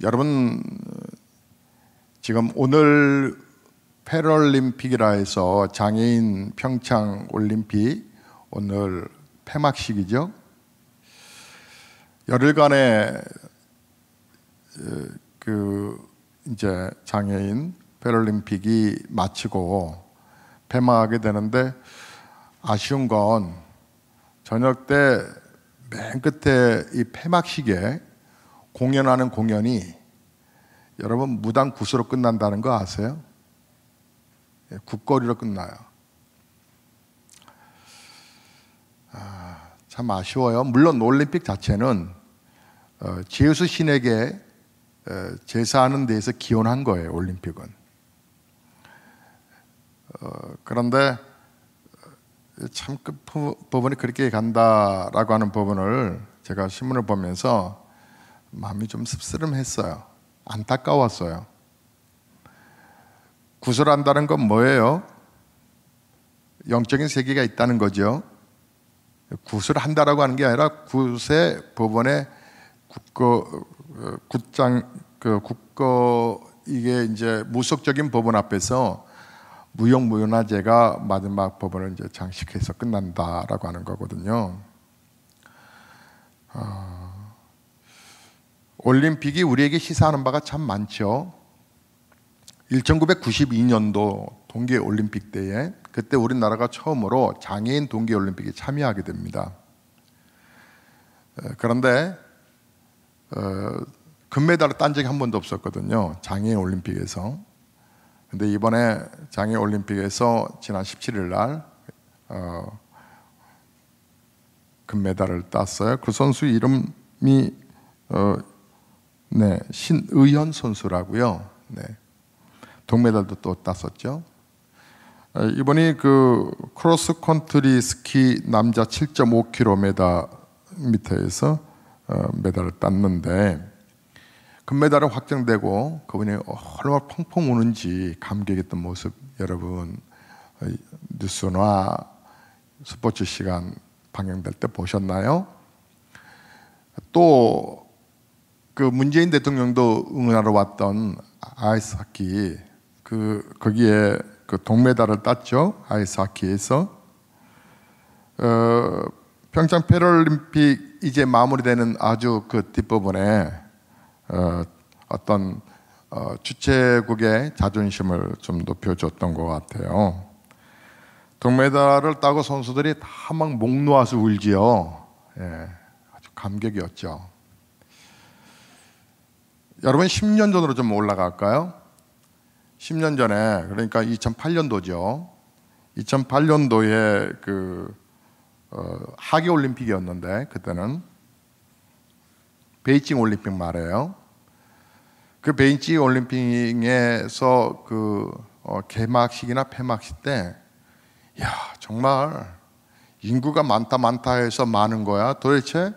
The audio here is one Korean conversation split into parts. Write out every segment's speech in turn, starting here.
여러분, 지금 오늘 패럴림픽이라 해서 장애인 평창 올림픽 오늘 폐막식이죠. 열흘간의 이제 장애인 패럴림픽이 마치고 폐막하게 되는데, 아쉬운 건 저녁 때 맨 끝에 이 폐막식에 공연하는 공연이 여러분 무당 굿으로 끝난다는 거 아세요? 굿거리로 끝나요. 참 아쉬워요. 물론 올림픽 자체는 제우스 신에게 제사하는 데에서 기원한 거예요, 올림픽은. 그런데 참 끝부분이 그렇게 간다라고 하는 부분을 제가 신문을 보면서 마음이 좀 씁쓸했어요. 안타까웠어요. 구슬한다는 건 뭐예요? 영적인 세계가 있다는 거죠. 구슬한다라고 하는 게 아니라 굿의 법원의 이게 이제 무속적인 법원 앞에서 무용무연화제가 마지막 법원을 이제 장식해서 끝난다라고 하는 거거든요. 올림픽이 우리에게 시사하는 바가 참 많죠. 1992년도 동계올림픽 때에 그때 우리나라가 처음으로 장애인 동계올림픽에 참여하게 됩니다. 그런데 금메달을 딴 적이 한 번도 없었거든요, 장애인 올림픽에서. 근데 이번에 장애인 올림픽에서 지난 17일 날 금메달을 땄어요. 그 선수 이름이 신의현 선수라고요. 동메달도 또 땄었죠. 이번이 그 크로스 컨트리 스키 남자 7.5km에서 메달을 땄는데, 금메달은 확정되고 그분이 얼마나 펑펑 우는지 감격했던 모습 여러분 뉴스나 스포츠 시간 방영될 때 보셨나요? 또 그 문재인 대통령도 응원하러 왔던 아이스하키, 거기에 그 동메달을 땄죠. 아이스하키에서. 평창 패럴림픽 이제 마무리되는 아주 그 뒷부분에 어떤 주최국의 자존심을 좀 높여줬던 것 같아요. 동메달을 따고 선수들이 다 막 목 놓아서 울지요. 아주 감격이었죠. 여러분, 10년 전으로 좀 올라갈까요? 10년 전에, 그러니까 2008년도죠. 2008년도에 하계 올림픽이었는데, 그때는 베이징 올림픽 말이에요. 그 베이징 올림픽에서 개막식이나 폐막식 때, 야, 정말 인구가 많다 해서 많은 거야. 도대체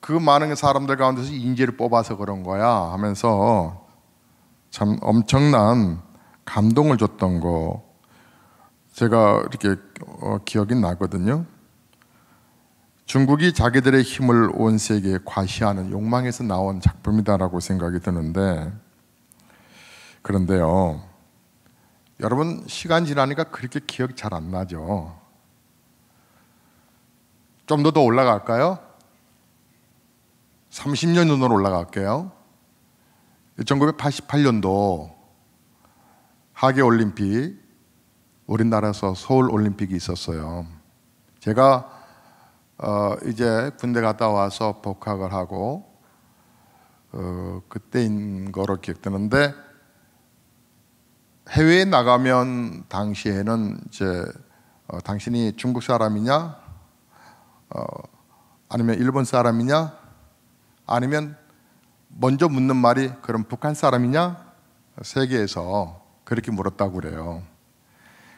그 많은 사람들 가운데서 인재를 뽑아서 그런 거야 하면서 참 엄청난 감동을 줬던 거 제가 이렇게 기억이 나거든요. 중국이 자기들의 힘을 온 세계에 과시하는 욕망에서 나온 작품이다라고 생각이 드는데, 그런데요, 여러분, 시간 지나니까 그렇게 기억이 잘 안 나죠. 좀 더 올라갈까요? 30년 전으로 올라갈게요. 1988년도 하계올림픽, 우리나라에서 서울올림픽이 있었어요. 제가 이제 군대 갔다 와서 복학을 하고 그때인 거로 기억되는데, 해외에 나가면 당시에는 이제 당신이 중국 사람이냐, 아니면 일본 사람이냐, 아니면 먼저 묻는 말이 그럼 북한 사람이냐, 세계에서 그렇게 물었다고 그래요.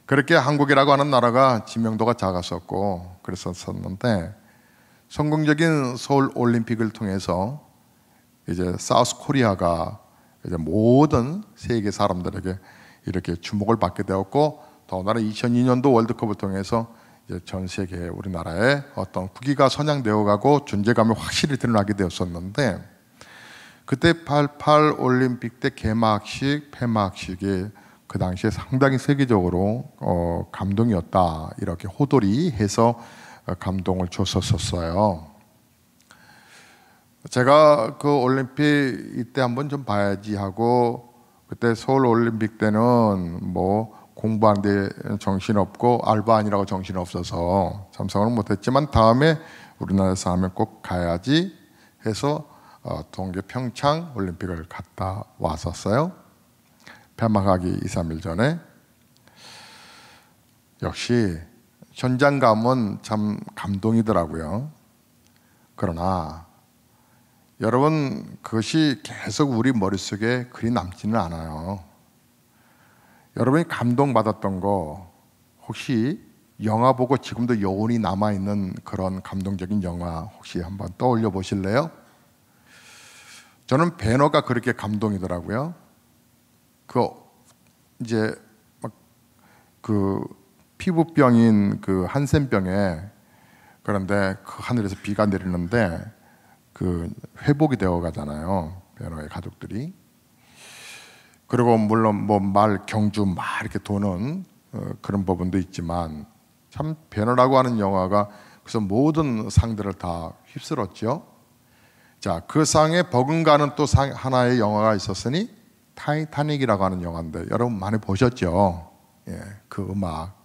그렇게 한국이라고 하는 나라가 지명도가 작았었고 그랬었는데, 성공적인 서울 올림픽을 통해서 이제 사우스 코리아가 이제 모든 세계 사람들에게 이렇게 주목을 받게 되었고, 더군다나 2002년도 월드컵을 통해서 이제 전 세계에 우리나라의 어떤 국위가 선양되어 가고 존재감이 확실히 드러나게 되었었는데, 그때 88 올림픽 때 개막식, 폐막식이 그 당시에 상당히 세계적으로 감동이었다, 이렇게 호돌이 해서 감동을 줬었어요. 제가 그 올림픽 이때 한번 좀 봐야지 하고, 그때 서울 올림픽 때는 뭐 공부하는데 정신없고 알바하느라고 정신없어서 참석을 못했지만, 다음에 우리나라에서 하면 꼭 가야지 해서 동계 평창 올림픽을 갔다 왔었어요. 폐막하기 2, 3일 전에. 역시 현장 감은 참 감동이더라고요. 그러나 여러분, 그것이 계속 우리 머릿속에 그리 남지는 않아요. 여러분이 감동받았던 거 혹시 영화 보고 지금도 여운이 남아있는 그런 감동적인 영화 혹시 한번 떠올려 보실래요? 저는 배너가 그렇게 감동이더라고요. 이제 막 그 피부병인 그 한센병에, 그런데 그 하늘에서 비가 내리는데 그 회복이 되어 가잖아요, 배너의 가족들이. 그리고 물론 뭐 말 경주 막 이렇게 도는 그런 부분도 있지만, 참 배너라고 하는 영화가 그래서 모든 상들을 다 휩쓸었죠. 자, 그 상에 버금가는 또 하나의 영화가 있었으니 타이타닉이라고 하는 영화인데, 여러분 많이 보셨죠? 예, 그 음악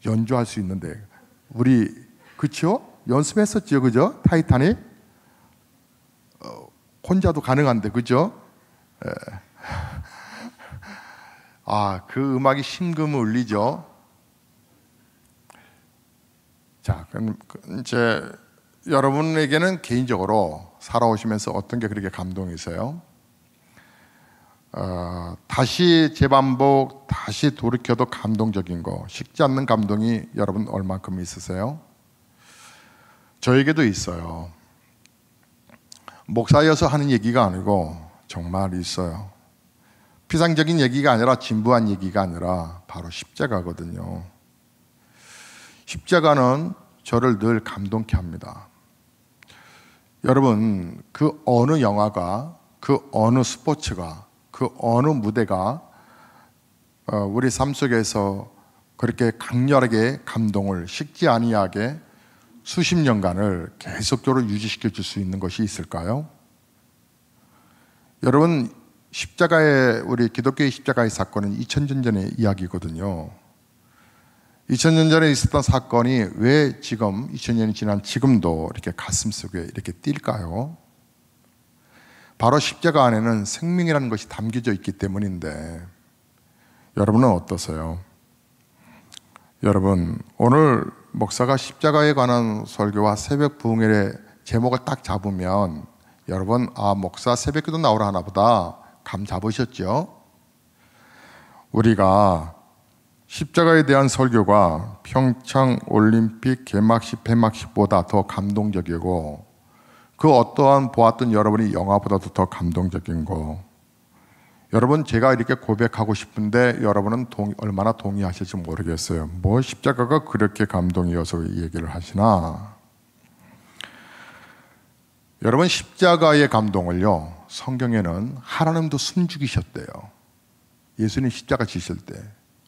연주할 수 있는데 우리 그쵸? 연습했었죠, 그죠? 타이타닉 혼자도 가능한데, 그죠? 예. 그 음악이 심금을 울리죠. 자, 그럼 이제 여러분에게는 개인적으로 살아오시면서 어떤 게 그렇게 감동이세요? 다시 재반복, 다시 돌이켜도 감동적인 거, 식지 않는 감동이 여러분 얼만큼 있으세요? 저에게도 있어요. 목사여서 하는 얘기가 아니고 정말 있어요. 피상적인 얘기가 아니라, 진부한 얘기가 아니라 바로 십자가거든요. 십자가는 저를 늘 감동케 합니다. 여러분, 그 어느 영화가, 그 어느 스포츠가, 그 어느 무대가 우리 삶 속에서 그렇게 강렬하게 감동을 식지 아니하게 수십 년간을 계속적으로 유지시켜 줄 수 있는 것이 있을까요? 여러분, 우리 기독교의 십자가의 사건은 2000년 전의 이야기거든요. 2000년 전에 있었던 사건이 왜 지금 2000년이 지난 지금도 이렇게 가슴속에 이렇게 뛸까요? 바로 십자가 안에는 생명이라는 것이 담겨져 있기 때문인데, 여러분은 어떠세요? 여러분, 오늘 목사가 십자가에 관한 설교와 새벽 부흥회의 제목을 딱 잡으면 여러분, 목사 새벽기도 나오라 하나 보다 감 잡으셨죠? 우리가 십자가에 대한 설교가 평창 올림픽 개막식, 폐막식보다 더 감동적이고, 그 어떠한 보았던 여러분이 영화보다도 더 감동적인 거, 여러분, 제가 이렇게 고백하고 싶은데 여러분은 얼마나 동의하실지 모르겠어요. 뭐 십자가가 그렇게 감동이어서 이 얘기를 하시나? 여러분, 십자가의 감동을요, 성경에는 하나님도 숨죽이셨대요. 예수님 십자가 지실 때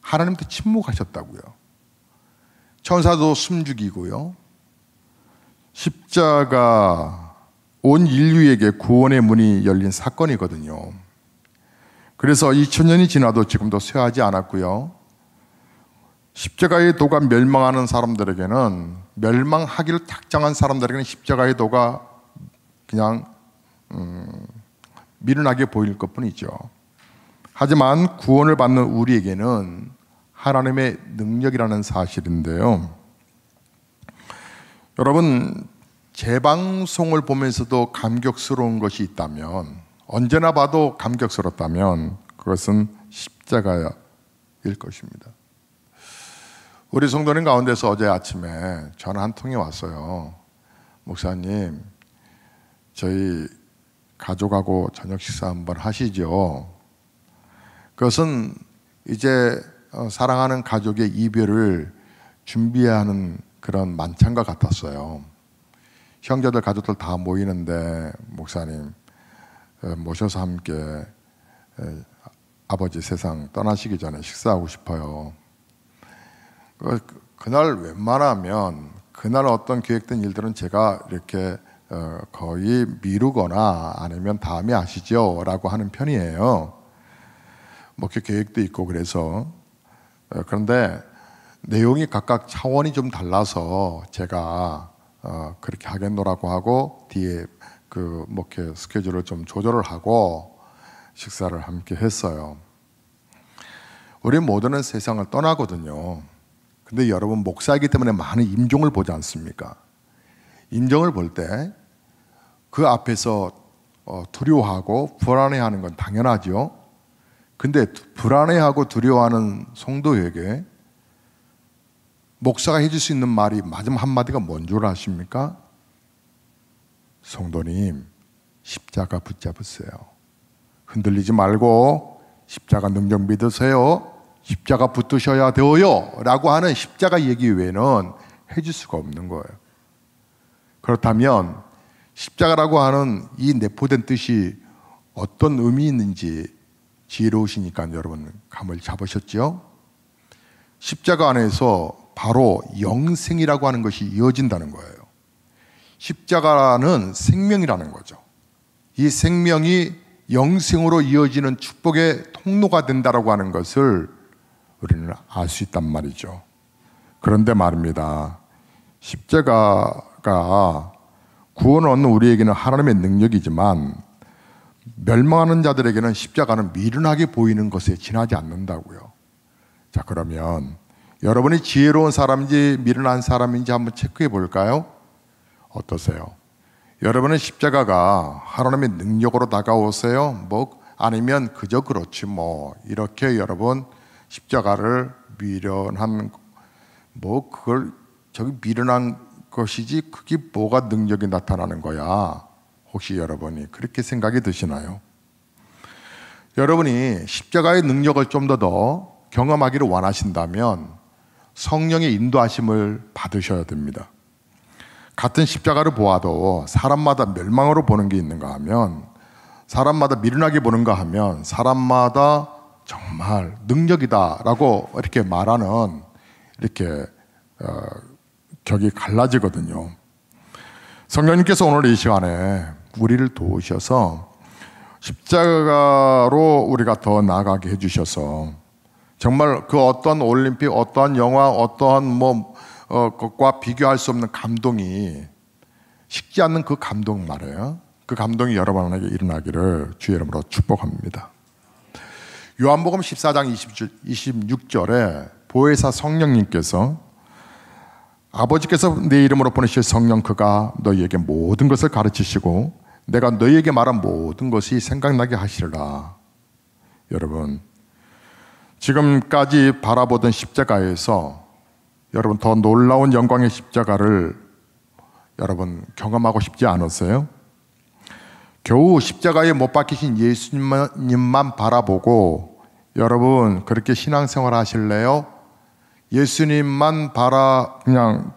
하나님도 침묵하셨다고요. 천사도 숨죽이고요. 십자가, 온 인류에게 구원의 문이 열린 사건이거든요. 그래서 2000년이 지나도 지금도 쇠하지 않았고요. 십자가의 도가 멸망하는 사람들에게는, 멸망하기를 작정한 사람들에게는 십자가의 도가 그냥 미련하게 보일 것뿐이죠. 하지만 구원을 받는 우리에게는 하나님의 능력이라는 사실인데요. 여러분, 재방송을 보면서도 감격스러운 것이 있다면, 언제나 봐도 감격스럽다면 그것은 십자가일 것입니다. 우리 성도님 가운데서 어제 아침에 전화 한 통이 왔어요. 목사님, 저희 가족하고 저녁 식사 한번 하시죠. 그것은 이제 사랑하는 가족의 이별을 준비해야 하는 그런 만찬과 같았어요. 형제들, 가족들 다 모이는데, 목사님, 모셔서 함께 아버지 세상 떠나시기 전에 식사하고 싶어요. 그날 웬만하면 그날 어떤 계획된 일들은 제가 이렇게 거의 미루거나 아니면 다음에 하시죠 라고 하는 편이에요. 목회 계획도 있고 그래서. 그런데 내용이 각각 차원이 좀 달라서 제가 그렇게 하겠노라고 하고 뒤에 그 목회 스케줄을 좀 조절을 하고 식사를 함께 했어요. 우리 모두는 세상을 떠나거든요. 근데 여러분 목사이기 때문에 많은 임종을 보지 않습니까? 임종을 볼 때 그 앞에서 두려워하고 불안해하는 건 당연하죠. 근데 불안해하고 두려워하는 성도에게 목사가 해줄 수 있는 말이 마지막 한마디가 뭔 줄 아십니까? 성도님, 십자가 붙잡으세요. 흔들리지 말고 십자가 능력 믿으세요. 십자가 붙으셔야 돼요 라고 하는 십자가 얘기 외에는 해줄 수가 없는 거예요. 그렇다면 십자가라고 하는 이 내포된 뜻이 어떤 의미 있는지 지혜로우시니까 여러분 감을 잡으셨죠? 십자가 안에서 바로 영생이라고 하는 것이 이어진다는 거예요. 십자가는 생명이라는 거죠. 이 생명이 영생으로 이어지는 축복의 통로가 된다라고 하는 것을 우리는 알 수 있단 말이죠. 그런데 말입니다. 십자가가 구원을 얻는 우리에게는 하나님의 능력이지만 멸망하는 자들에게는 십자가는 미련하게 보이는 것에 지나지 않는다고요. 자, 그러면 여러분이 지혜로운 사람인지 미련한 사람인지 한번 체크해 볼까요? 어떠세요? 여러분은 십자가가 하나님의 능력으로 다가오세요? 뭐 아니면 그저 그렇지 뭐 이렇게 여러분 십자가를 미련한 뭐 그걸 저기 미련한 것이지 그게 뭐가 능력이 나타나는 거야? 혹시 여러분이 그렇게 생각이 드시나요? 여러분이 십자가의 능력을 좀 더 경험하기를 원하신다면 성령의 인도하심을 받으셔야 됩니다. 같은 십자가를 보아도 사람마다 멸망으로 보는 게 있는가 하면 사람마다 미련하게 보는가 하면 사람마다 정말 능력이다라고 이렇게 말하는 이렇게 격이 갈라지거든요. 성령님께서 오늘 이 시간에 우리를 도우셔서 십자가로 우리가 더 나아가게 해주셔서 정말 그 어떤 올림픽, 어떠한 영화, 어떠한 것과 비교할 수 없는 감동이 식지 않는 그 감동 말이에요. 그 감동이 여러분에게 일어나기를 주의 이름으로 축복합니다. 요한복음 14장 26절에 보혜사 성령님께서 아버지께서 내 이름으로 보내실 성령 그가 너희에게 모든 것을 가르치시고 내가 너희에게 말한 모든 것이 생각나게 하시리라. 여러분 지금까지 바라보던 십자가에서 여러분 더 놀라운 영광의 십자가를 여러분 경험하고 싶지 않으세요? 겨우 십자가에 못 박히신 예수님만 바라보고 여러분 그렇게 신앙생활 하실래요? 예수님만 그냥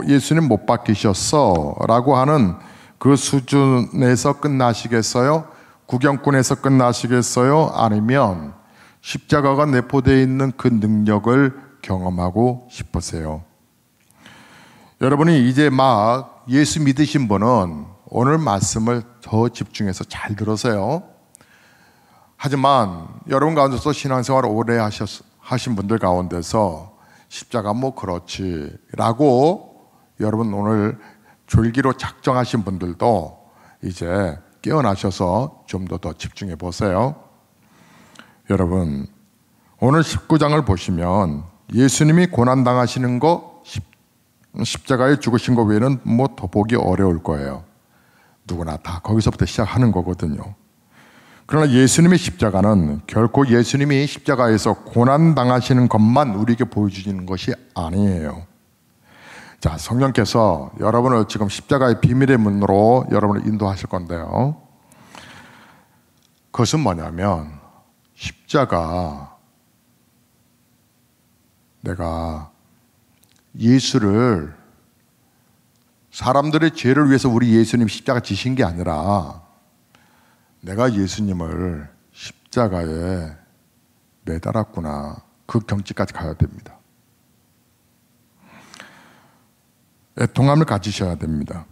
예수님 못 박히셨어 라고 하는 그 수준에서 끝나시겠어요? 구경꾼에서 끝나시겠어요? 아니면 십자가가 내포되어 있는 그 능력을 경험하고 싶으세요? 여러분이 이제 막 예수 믿으신 분은 오늘 말씀을 더 집중해서 잘 들으세요. 하지만 여러분 가운데서 신앙생활을 오래 하신 분들 가운데서 십자가 뭐 그렇지 라고 여러분 오늘 졸기로 작정하신 분들도 이제 깨어나셔서 좀 더 집중해 보세요. 여러분 오늘 19장을 보시면 예수님이 고난당하시는 거 십자가에 죽으신 거 외에는 뭐 더 보기 어려울 거예요. 누구나 다 거기서부터 시작하는 거거든요. 그러나 예수님의 십자가는 결코 예수님이 십자가에서 고난당하시는 것만 우리에게 보여주시는 것이 아니에요. 자, 성령께서 여러분을 지금 십자가의 비밀의 문으로 여러분을 인도하실 건데요. 그것은 뭐냐면 십자가 내가 예수를 사람들의 죄를 위해서 우리 예수님 십자가 지신 게 아니라 내가 예수님을 십자가에 매달았구나. 그 경지까지 가야 됩니다. 애통함을 가지셔야 됩니다.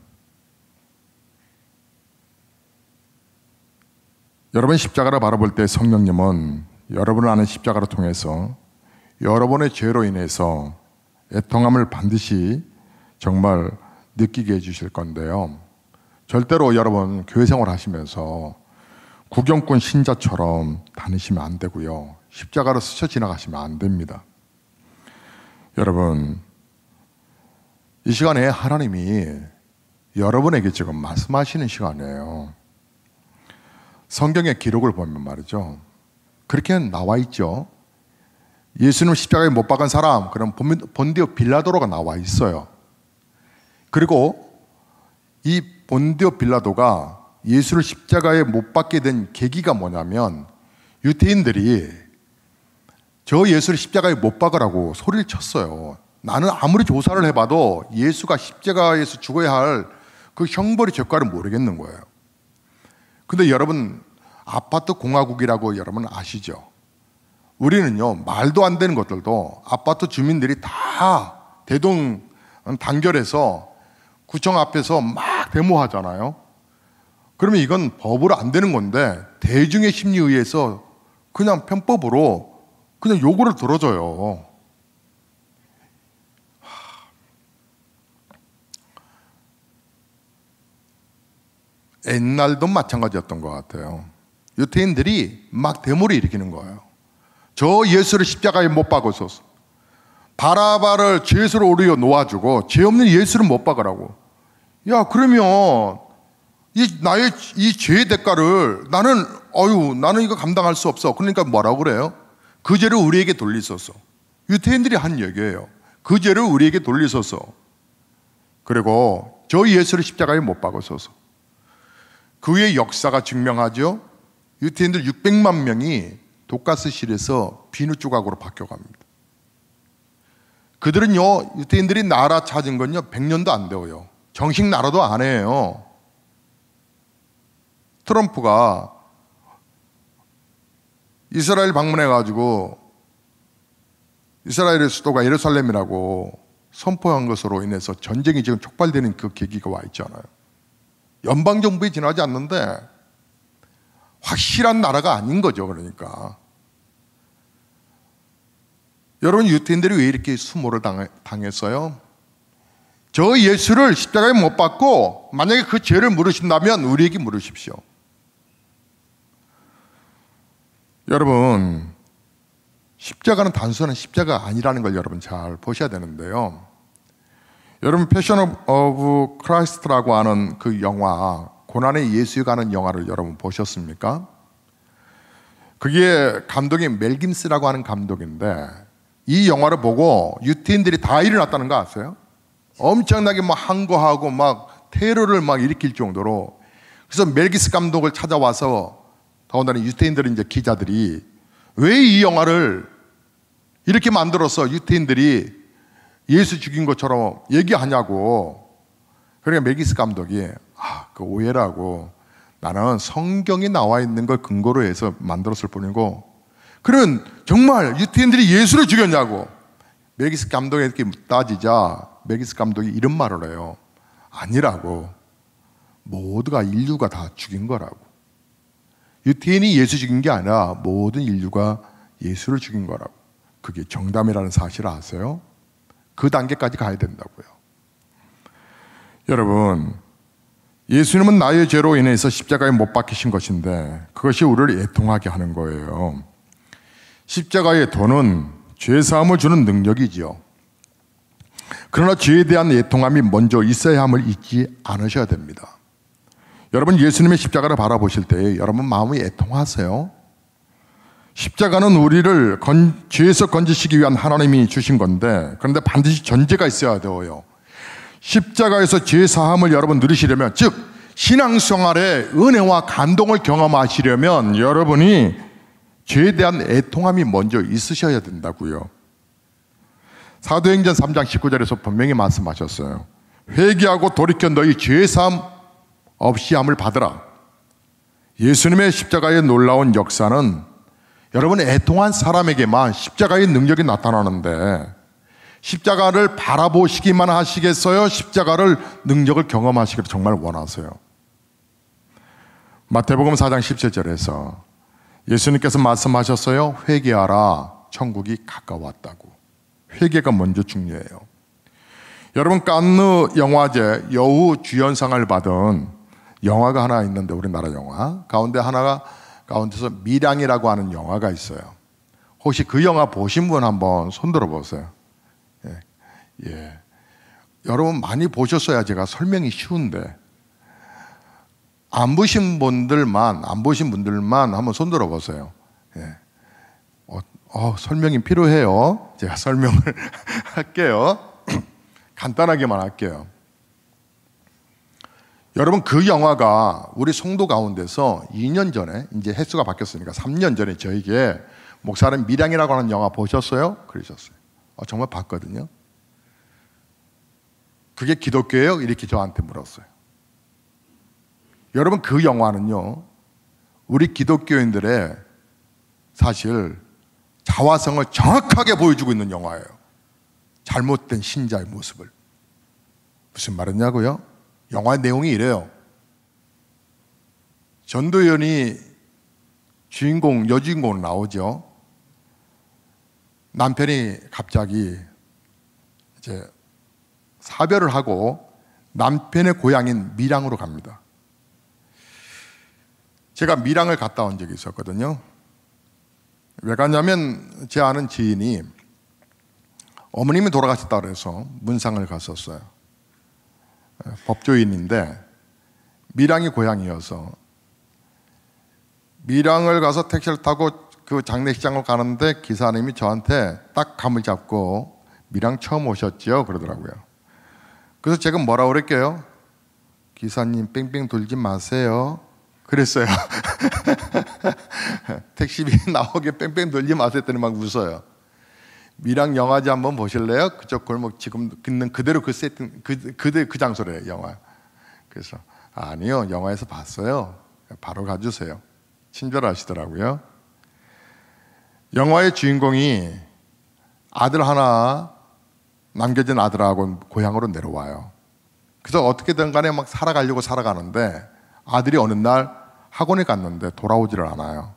여러분 십자가를 바라볼 때 성령님은 여러분을 아는 십자가를 통해서 여러분의 죄로 인해서 애통함을 반드시 정말 느끼게 해주실 건데요. 절대로 여러분 교회 생활 하시면서 구경꾼 신자처럼 다니시면 안 되고요. 십자가로 스쳐 지나가시면 안 됩니다. 여러분, 이 시간에 하나님이 여러분에게 지금 말씀하시는 시간이에요. 성경의 기록을 보면 말이죠. 그렇게 나와 있죠. 예수님 십자가에 못 박은 사람, 그럼 본디오 빌라도가 나와 있어요. 그리고 이 본디오 빌라도가 예수를 십자가에 못 박게 된 계기가 뭐냐면 유대인들이 저 예수를 십자가에 못 박으라고 소리를 쳤어요. 나는 아무리 조사를 해봐도 예수가 십자가에서 죽어야 할 그 형벌의 죄과를 모르겠는 거예요. 근데 여러분, 아파트 공화국이라고 여러분 아시죠? 우리는요, 말도 안 되는 것들도 아파트 주민들이 다 단결해서 구청 앞에서 막 데모하잖아요. 그러면 이건 법으로 안 되는 건데 대중의 심리에 의해서 그냥 편법으로 그냥 요구를 들어줘요. 옛날도 마찬가지였던 것 같아요. 유대인들이 막 데모를 일으키는 거예요. 저 예수를 십자가에 못 박으소서. 바라바를 죄수로 오려 놓아주고 죄 없는 예수를 못 박으라고. 야, 그러면 나의 이 죄의 대가를 나는 이거 감당할 수 없어. 그러니까 뭐라고 그래요? 그 죄를 우리에게 돌리소서. 유대인들이 한 얘기예요. 그 죄를 우리에게 돌리소서. 그리고 저 예수를 십자가에 못 박으소서. 그 후의 역사가 증명하죠. 유대인들 600만 명이 독가스실에서 비누 조각으로 바뀌어갑니다. 그들은요, 유대인들이 나라 찾은 건요 100년도 안 되어요. 정식 나라도 안 해요. 트럼프가 이스라엘 방문해가지고 이스라엘의 수도가 예루살렘이라고 선포한 것으로 인해서 전쟁이 지금 촉발되는 그 계기가 와 있잖아요. 연방정부에 지나지 않는데 확실한 나라가 아닌 거죠. 그러니까 여러분, 유대인들이 왜 이렇게 수모를 당했어요? 저 예수를 십자가에 못 박고 만약에 그 죄를 물으신다면 우리에게 물으십시오. 여러분, 십자가는 단순한 십자가 아니라는 걸 여러분 잘 보셔야 되는데요. 여러분, 패션 오브 크라이스트라고 하는 그 영화, 고난의 예수에 관한 영화를 여러분 보셨습니까? 그게 감독이 멜 김스라고 하는 감독인데, 이 영화를 보고 유태인들이 다 일어났다는 거 아세요? 엄청나게 막 항거하고 막 테러를 막 일으킬 정도로. 그래서 멜 김스 감독을 찾아와서, 더군다나 유태인들은 이제 기자들이 왜 이 영화를 이렇게 만들어서 유태인들이 예수 죽인 것처럼 얘기하냐고. 그러니까 멜 김스 감독이 그 오해라고, 나는 성경에 나와 있는 걸 근거로 해서 만들었을 뿐이고, 그러면 정말 유태인들이 예수를 죽였냐고. 멜 김스 감독에게 따지자 멜 김스 감독이 이런 말을 해요. 아니라고. 모두가 인류가 다 죽인 거라고. 유태인이 예수 죽인 게 아니라 모든 인류가 예수를 죽인 거라고. 그게 정답이라는 사실을 아세요? 그 단계까지 가야 된다고요. 여러분, 예수님은 나의 죄로 인해서 십자가에 못 박히신 것인데 그것이 우리를 애통하게 하는 거예요. 십자가의 도는 죄사함을 주는 능력이지요. 그러나 죄에 대한 애통함이 먼저 있어야 함을 잊지 않으셔야 됩니다. 여러분, 예수님의 십자가를 바라보실 때 여러분 마음이 애통하세요? 십자가는 우리를 죄에서 건지시기 위한 하나님이 주신 건데, 그런데 반드시 전제가 있어야 되어요. 십자가에서 죄 사함을 여러분 누리시려면, 즉 신앙생활의 은혜와 감동을 경험하시려면 여러분이 죄에 대한 애통함이 먼저 있으셔야 된다고요. 사도행전 3장 19절에서 분명히 말씀하셨어요. 회개하고 돌이켜 너희 죄 사함 없이 함을 받으라. 예수님의 십자가의 놀라운 역사는 여러분 애통한 사람에게만 십자가의 능력이 나타나는데 십자가를 바라보시기만 하시겠어요? 십자가를 능력을 경험하시기를 정말 원하세요? 마태복음 4장 17절에서 예수님께서 말씀하셨어요. 회개하라, 천국이 가까웠다고. 회개가 먼저 중요해요. 여러분, 칸느 영화제 여우 주연상을 받은 영화가 하나 있는데, 우리나라 영화 가운데서 밀양이라고 하는 영화가 있어요. 혹시 그 영화 보신 분 한번 손들어 보세요. 예. 여러분 많이 보셨어야 제가 설명이 쉬운데, 안 보신 분들만 한번 손들어 보세요. 예. 설명이 필요해요. 제가 설명을 할게요. 간단하게만 할게요. 여러분, 그 영화가 우리 성도 가운데서 2년 전에, 이제 횟수가 바뀌었으니까 3년 전에 저에게 목사님 밀양이라고 하는 영화 보셨어요? 그러셨어요. 정말 봤거든요. 그게 기독교예요? 이렇게 저한테 물었어요. 여러분, 그 영화는요, 우리 기독교인들의 사실 자화성을 정확하게 보여주고 있는 영화예요. 잘못된 신자의 모습을. 무슨 말이냐고요? 영화의 내용이 이래요. 전도연이 여주인공으로 나오죠. 남편이 갑자기 이제 사별을 하고 남편의 고향인 밀양으로 갑니다. 제가 밀양을 갔다 온 적이 있었거든요. 왜 갔냐면 제 아는 지인이 어머님이 돌아가셨다 그래서 문상을 갔었어요. 법조인인데 밀양이 고향이어서 밀양을 가서 택시를 타고 그 장례식장을 가는데 기사님이 저한테 딱 감을 잡고 밀양 처음 오셨죠? 그러더라고요. 그래서 제가 뭐라고 그랬게요? 기사님 뺑뺑 돌지 마세요. 그랬어요. 택시비 나오게 뺑뺑 돌지 마세요 했더니 막 웃어요. 밀양 영화제 한번 보실래요? 그쪽 골목 지금 있는 그대로 그 세팅, 그 장소래요, 영화. 그래서 아니요, 영화에서 봤어요. 바로 가주세요. 친절하시더라고요. 영화의 주인공이 아들 하나 남겨진 아들하고 고향으로 내려와요. 그래서 어떻게든 간에 막 살아가려고 살아가는데 아들이 어느 날 학원에 갔는데 돌아오지를 않아요.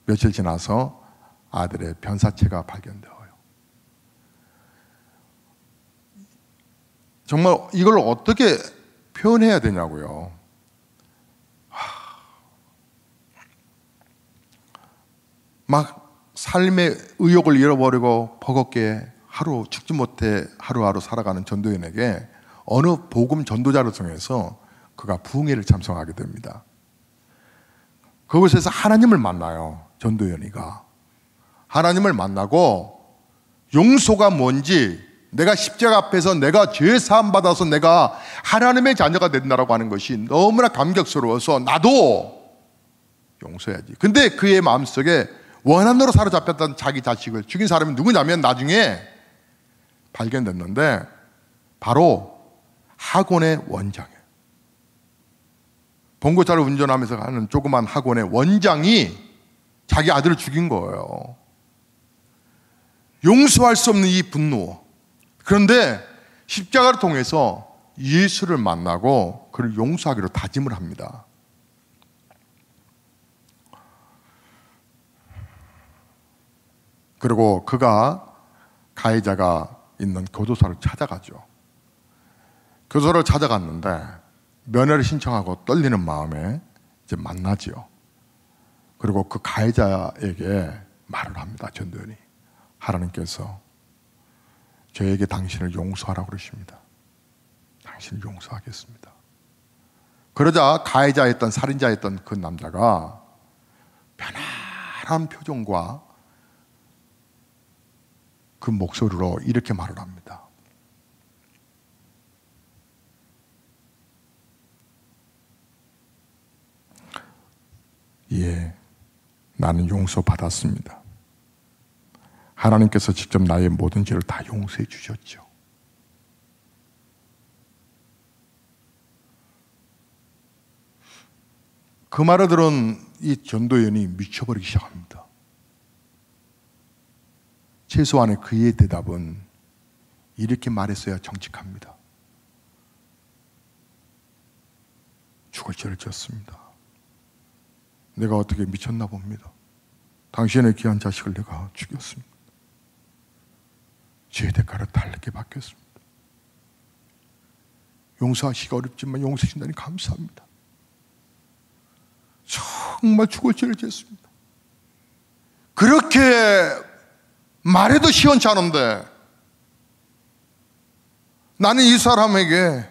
며칠 지나서 아들의 변사체가 발견돼요. 정말 이걸 어떻게 표현해야 되냐고요. 막 삶의 의욕을 잃어버리고 버겁게 하루 죽지 못해 하루하루 살아가는 전도연에게 어느 복음 전도자를 통해서 그가 부흥회를 참석하게 됩니다. 그곳에서 하나님을 만나요. 전도연이가 하나님을 만나고 용서가 뭔지, 내가 십자가 앞에서 내가 죄 사함 받아서 내가 하나님의 자녀가 된다라고 하는 것이 너무나 감격스러워서 나도 용서해야지. 근데 그의 마음속에 원한으로 사로잡혔던 자기 자식을 죽인 사람이 누구냐면 나중에 발견됐는데 바로 학원의 원장이에요. 봉고차를 운전하면서 가는 조그만 학원의 원장이 자기 아들을 죽인 거예요. 용서할 수 없는 이 분노. 그런데 십자가를 통해서 예수를 만나고 그를 용서하기로 다짐을 합니다. 그리고 그가 가해자가 있는 교도소를 찾아가죠. 교도소를 찾아갔는데 면회를 신청하고 떨리는 마음에 이제 만나지요. 그리고 그 가해자에게 말을 합니다. 전도연이. 하나님께서 저에게 당신을 용서하라고 그러십니다. 당신을 용서하겠습니다. 그러자 가해자였던, 살인자였던 그 남자가 편안한 표정과 그 목소리로 이렇게 말을 합니다. 예, 나는 용서받았습니다. 하나님께서 직접 나의 모든 죄를 다 용서해 주셨죠. 그 말을 들은 이 전도연이 미쳐버리기 시작합니다. 최소한의 그의 대답은 이렇게 말했어야 정직합니다. 죽을 죄를 지었습니다. 내가 어떻게 미쳤나 봅니다. 당신의 귀한 자식을 내가 죽였습니다. 죄의 대가를 달게 받겠습니다. 용서하시기가 어렵지만 용서해 주신다니 감사합니다. 정말 죽을 죄를 지었습니다. 그렇게 말해도 시원치 않은데 나는 이 사람에게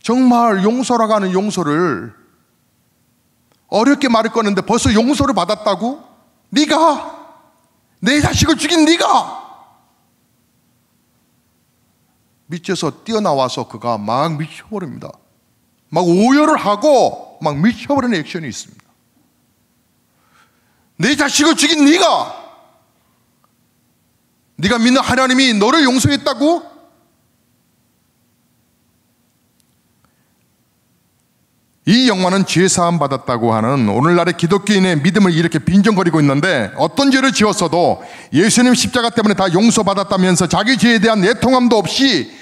정말 용서라고 하는 용서를 어렵게 말을 꺼냈는데 벌써 용서를 받았다고? 네가 내 자식을 죽인 네가 밑에서 뛰어나와서 그가 막 미쳐버립니다. 막 오열을 하고 막 미쳐버리는 액션이 있습니다. 내 자식을 죽인 네가 믿는 하나님이 너를 용서했다고? 이 영화는 죄사함 받았다고 하는 오늘날의 기독교인의 믿음을 이렇게 빈정거리고 있는데, 어떤 죄를 지었어도 예수님 십자가 때문에 다 용서받았다면서 자기 죄에 대한 애통함도 없이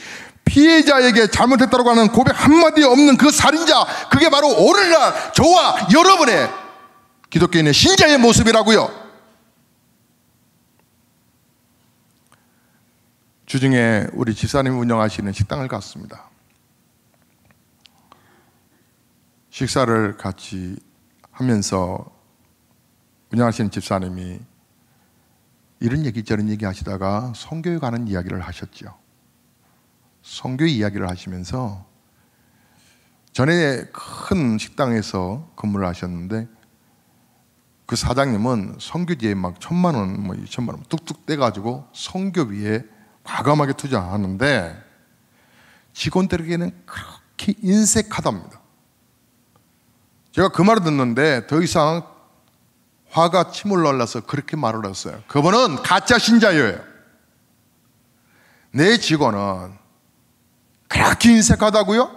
피해자에게 잘못했다고 하는 고백 한마디 없는 그 살인자, 그게 바로 오늘날 저와 여러분의 기독교인의 신자의 모습이라고요. 주중에 우리 집사님이 운영하시는 식당을 갔습니다. 식사를 같이 하면서 운영하시는 집사님이 이런 얘기 저런 얘기 하시다가 선교에 관한 이야기를 하셨죠. 선교 이야기를 하시면서 전에 큰 식당에서 근무를 하셨는데 그 사장님은 선교지에 막 1,000만 원, 2,000만 원 뚝뚝 떼가지고 선교비에 과감하게 투자하는데 직원들에게는 그렇게 인색하답니다. 제가 그 말을 듣는데 더 이상 화가 침을 흘러서 그렇게 말을 했어요. 그분은 가짜 신자예요. 내 직원은 그렇게 인색하다고요?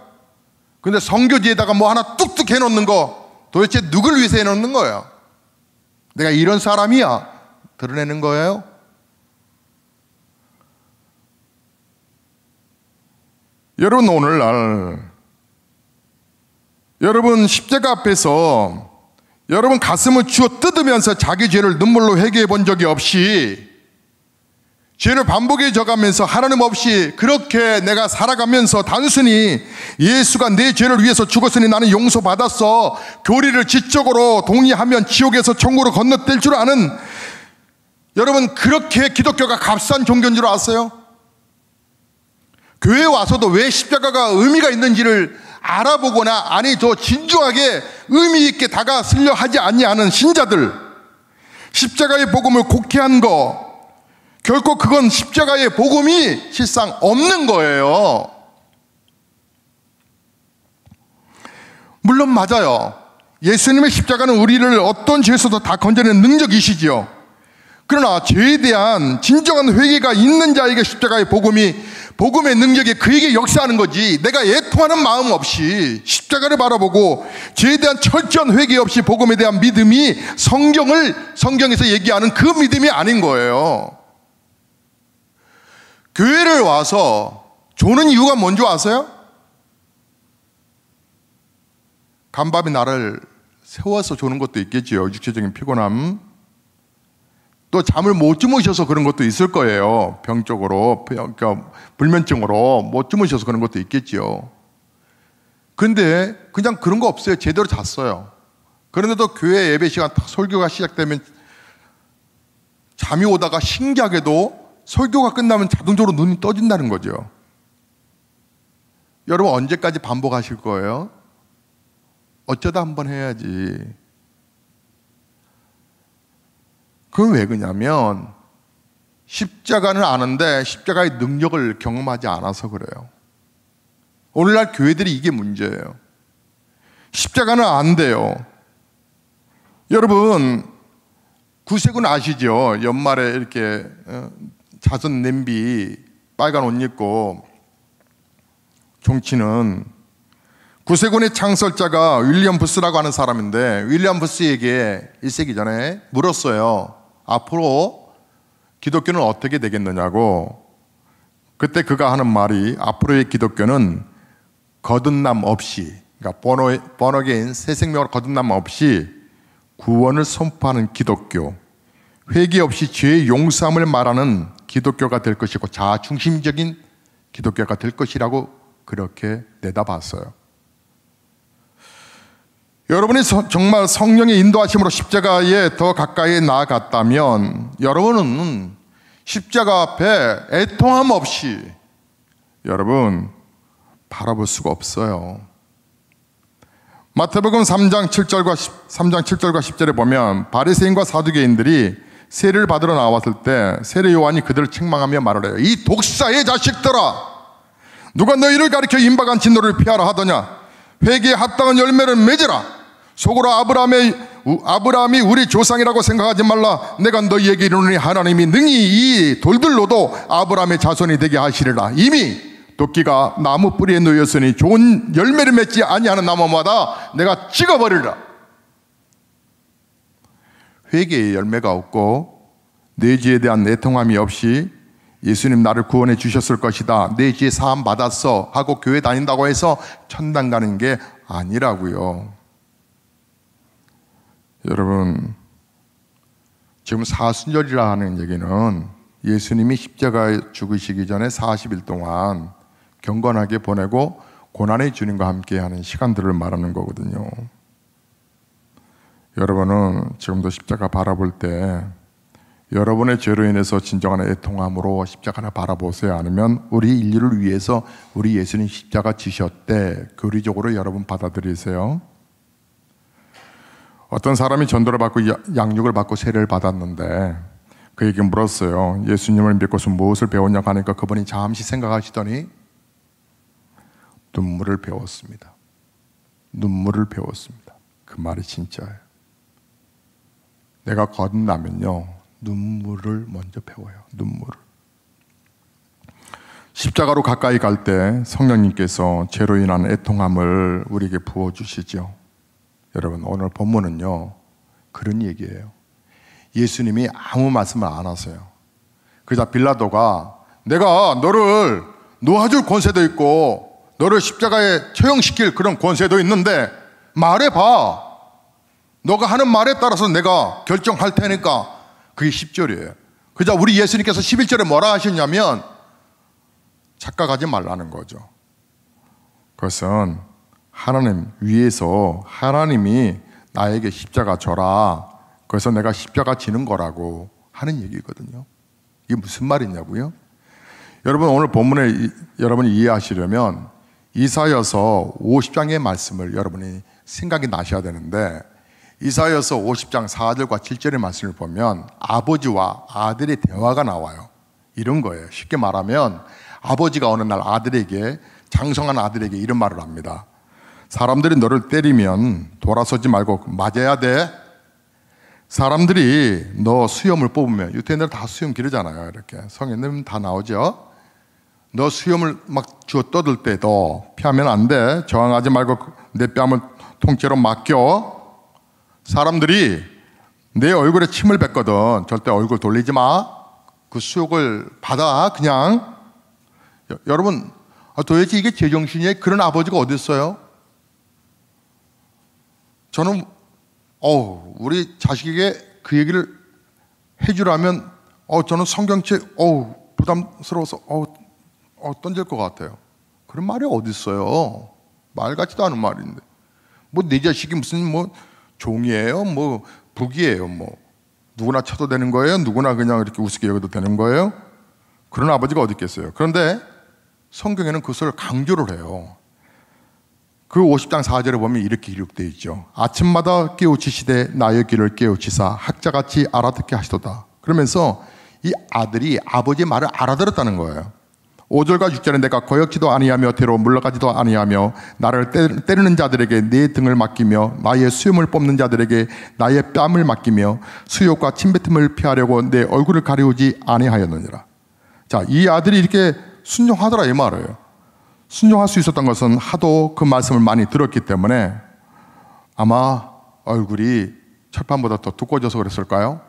근데 선교지에다가 뭐 하나 뚝뚝 해놓는 거 도대체 누굴 위해서 해놓는 거예요? 내가 이런 사람이야 드러내는 거예요? 여러분, 오늘날 여러분 십자가 앞에서 여러분 가슴을 쥐어 뜯으면서 자기 죄를 눈물로 회개해 본 적이 없이 죄를 반복해 져가면서 하나님 없이 그렇게 내가 살아가면서 단순히 예수가 내 죄를 위해서 죽었으니 나는 용서받았어, 교리를 지적으로 동의하면 지옥에서 천국으로 건너뛸 줄 아는, 여러분 그렇게 기독교가 값싼 종교인 줄 아세요? 교회에 와서도 왜 십자가가 의미가 있는지를 알아보거나 아니 더 진중하게 의미 있게 다가서려 하지 않는 신자들, 십자가의 복음을 곡해한 거, 결코 그건 십자가의 복음이 실상 없는 거예요. 물론 맞아요. 예수님의 십자가는 우리를 어떤 죄에서도 다 건져내는 능력이시지요. 그러나 죄에 대한 진정한 회개가 있는 자에게 십자가의 복음이, 복음의 능력이 그에게 역사하는 거지, 내가 애통하는 마음 없이 십자가를 바라보고 죄에 대한 철저한 회개 없이 복음에 대한 믿음이 성경에서 얘기하는 그 믿음이 아닌 거예요. 교회를 와서 조는 이유가 뭔지 아세요? 간밤에 나를 세워서 조는 것도 있겠지요. 육체적인 피곤함, 또 잠을 못 주무셔서 그런 것도 있을 거예요. 병적으로, 그러니까 불면증으로 못 주무셔서 그런 것도 있겠지요. 근데 그냥 그런 거 없어요. 제대로 잤어요. 그런데도 교회 예배 시간 설교가 시작되면 잠이 오다가 신기하게도 설교가 끝나면 자동적으로 눈이 떠진다는 거죠. 여러분 언제까지 반복하실 거예요? 어쩌다 한번 해야지. 그건 왜 그러냐면 십자가는 아는데 십자가의 능력을 경험하지 않아서 그래요. 오늘날 교회들이 이게 문제예요. 십자가는 안 돼요. 여러분 구세군 아시죠? 연말에 이렇게 자선 냄비 빨간 옷 입고 종치는 구세군의 창설자가 윌리엄 부스라고 하는 사람인데, 윌리엄 부스에게 1세기 전에 물었어요. 앞으로 기독교는 어떻게 되겠느냐고. 그때 그가 하는 말이, 앞으로의 기독교는 거듭남 없이, 그러니까 번어게인 새 생명으로 거듭남 없이 구원을 선포하는 기독교, 회개 없이 죄의 용서함을 말하는 기독교가 될 것이고 자아중심적인 기독교가 될 것이라고 그렇게 내다봤어요. 여러분이 정말 성령의 인도하심으로 십자가에 더 가까이 나아갔다면 여러분은 십자가 앞에 애통함 없이 여러분 바라볼 수가 없어요. 마태복음 3장 7절과 10절에 보면 바리새인과 사두개인들이 세례를 받으러 나왔을 때 세례 요한이 그들을 책망하며 말을 해요. 이 독사의 자식들아, 누가 너희를 가리켜 임박한 진노를 피하라 하더냐? 회개에 합당한 열매를 맺으라. 속으로 아브라함이 우리 조상이라고 생각하지 말라. 내가 너희에게 이르노니 하나님이 능히 이 돌들로도 아브라함의 자손이 되게 하시리라. 이미 도끼가 나무 뿌리에 놓였으니 좋은 열매를 맺지 아니하는 나무마다 내가 찍어버리리라. 회개의 열매가 없고 내 죄에 대한 애통함이 없이 예수님 나를 구원해 주셨을 것이다, 내 죄 사함 받았어 하고 교회 다닌다고 해서 천당 가는 게 아니라고요. 여러분, 지금 사순절이라 하는 얘기는 예수님이 십자가에 죽으시기 전에 40일 동안 경건하게 보내고 고난의 주님과 함께하는 시간들을 말하는 거거든요. 여러분은 지금도 십자가 바라볼 때 여러분의 죄로 인해서 진정한 애통함으로 십자가를 바라보세요? 아니면 우리 인류를 위해서 우리 예수님 십자가 지셨대 교리적으로 여러분 받아들이세요? 어떤 사람이 전도를 받고 양육을 받고 세례를 받았는데 그에게 물었어요. 예수님을 믿고서 무엇을 배웠냐고 하니까 그분이 잠시 생각하시더니 눈물을 배웠습니다. 눈물을 배웠습니다. 그 말이 진짜예요. 내가 거듭나면요, 눈물을 먼저 배워요. 눈물을. 십자가로 가까이 갈 때 성령님께서 죄로 인한 애통함을 우리에게 부어주시죠. 여러분, 오늘 본문은요 그런 얘기예요. 예수님이 아무 말씀을 안 하세요. 그러자 빌라도가 내가 너를 놓아줄 권세도 있고 너를 십자가에 처형시킬 그런 권세도 있는데 말해봐. 너가 하는 말에 따라서 내가 결정할 테니까. 그게 10절이에요. 그러자 우리 예수님께서 11절에 뭐라 하셨냐면 착각하지 말라는 거죠. 그것은 하나님 위에서 하나님이 나에게 십자가 져라, 그래서 내가 십자가 지는 거라고 하는 얘기거든요. 이게 무슨 말이냐고요? 여러분, 오늘 본문에 여러분이 이해하시려면 이사야서 50장의 말씀을 여러분이 생각이 나셔야 되는데, 이사야서 50장 4절과 7절의 말씀을 보면 아버지와 아들의 대화가 나와요. 이런 거예요. 쉽게 말하면 아버지가 어느 날 아들에게, 장성한 아들에게 이런 말을 합니다. 사람들이 너를 때리면 돌아서지 말고 맞아야 돼. 사람들이 너 수염을 뽑으면, 유태인들은 다 수염 기르잖아요. 이렇게 성인들은 다 나오죠. 너 수염을 막 쥐어 떠들 때 너 피하면 안 돼. 저항하지 말고 내 뺨을 통째로 맡겨. 사람들이 내 얼굴에 침을 뱉거든. 절대 얼굴 돌리지 마. 그 수욕을 받아. 그냥. 여러분, 도대체 이게 제정신이에요? 그런 아버지가 어디 있어요? 저는 우리 자식에게 그 얘기를 해주라면 저는 성경책 부담스러워서 던질 것 같아요. 그런 말이 어디 있어요? 말 같지도 않은 말인데. 뭐 내 자식이 무슨 뭐 종이에요? 뭐 북이에요? 뭐 누구나 쳐도 되는 거예요? 누구나 그냥 이렇게 우습게 여겨도 되는 거예요? 그런 아버지가 어디 있겠어요? 그런데 성경에는 그것을 강조를 해요. 그 50장 4절에 보면 이렇게 기록되어 있죠. 아침마다 깨우치시되 나의 귀를 깨우치사 학자같이 알아듣게 하시도다. 그러면서 이 아들이 아버지의 말을 알아들었다는 거예요. 5절과 6절에 내가 거역지도 아니하며 뒤로 물러가지도 아니하며 나를 때리는 자들에게 내 등을 맡기며 나의 수염을 뽑는 자들에게 나의 뺨을 맡기며 수욕과 침뱉음을 피하려고 내 얼굴을 가리우지 아니하였느니라. 자, 이 아들이 이렇게 순종하더라 이 말이에요. 순종할 수 있었던 것은 하도 그 말씀을 많이 들었기 때문에 아마 얼굴이 철판보다 더 두꺼워져서 그랬을까요?